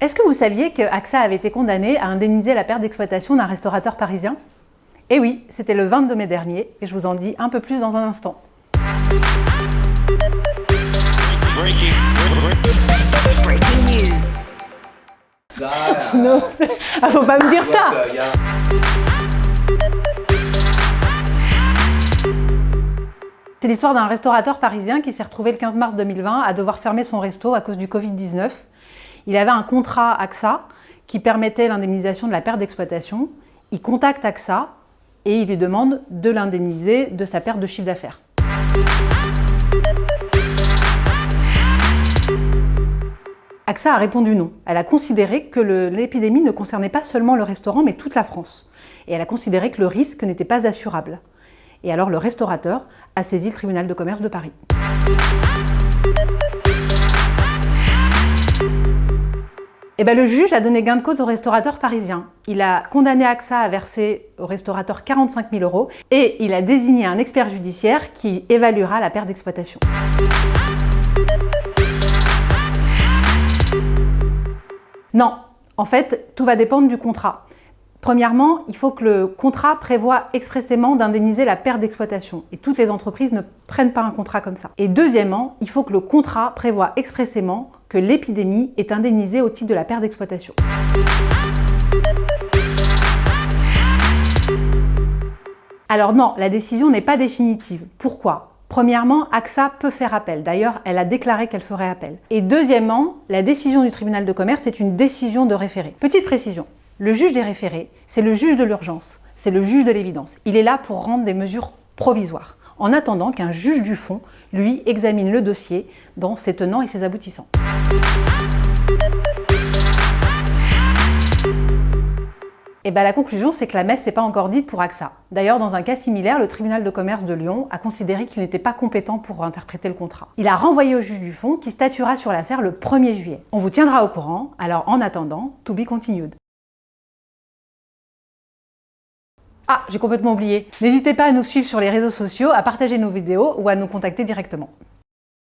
Est-ce que vous saviez que AXA avait été condamné à indemniser la perte d'exploitation d'un restaurateur parisien? Eh oui, c'était le 22 mai dernier, et je vous en dis un peu plus dans un instant. Breaking news. Non, ah, faut pas me dire ça. C'est l'histoire d'un restaurateur parisien qui s'est retrouvé le 15 mars 2020 à devoir fermer son resto à cause du Covid-19. Il avait un contrat AXA qui permettait l'indemnisation de la perte d'exploitation. Il contacte AXA et il lui demande de l'indemniser de sa perte de chiffre d'affaires. AXA a répondu non. Elle a considéré que l'épidémie ne concernait pas seulement le restaurant, mais toute la France. Et elle a considéré que le risque n'était pas assurable. Et alors le restaurateur a saisi le tribunal de commerce de Paris. Et le juge a donné gain de cause au restaurateur parisien. Il a condamné AXA à verser au restaurateur 45 000 € et il a désigné un expert judiciaire qui évaluera la perte d'exploitation. Non, en fait, tout va dépendre du contrat. Premièrement, il faut que le contrat prévoie expressément d'indemniser la perte d'exploitation. Et toutes les entreprises ne prennent pas un contrat comme ça. Et deuxièmement, il faut que le contrat prévoie expressément que l'épidémie est indemnisée au titre de la perte d'exploitation. Alors non, la décision n'est pas définitive. Pourquoi ? Premièrement, AXA peut faire appel. D'ailleurs, elle a déclaré qu'elle ferait appel. Et deuxièmement, la décision du tribunal de commerce est une décision de référé. Petite précision. Le juge des référés, c'est le juge de l'urgence, c'est le juge de l'évidence. Il est là pour rendre des mesures provisoires, en attendant qu'un juge du fond, lui, examine le dossier dans ses tenants et ses aboutissants. Et la conclusion, c'est que la messe n'est pas encore dite pour AXA. D'ailleurs, dans un cas similaire, le tribunal de commerce de Lyon a considéré qu'il n'était pas compétent pour interpréter le contrat. Il a renvoyé au juge du fond qui statuera sur l'affaire le 1er juillet. On vous tiendra au courant, alors en attendant, to be continued. Ah, j'ai complètement oublié. N'hésitez pas à nous suivre sur les réseaux sociaux, à partager nos vidéos ou à nous contacter directement.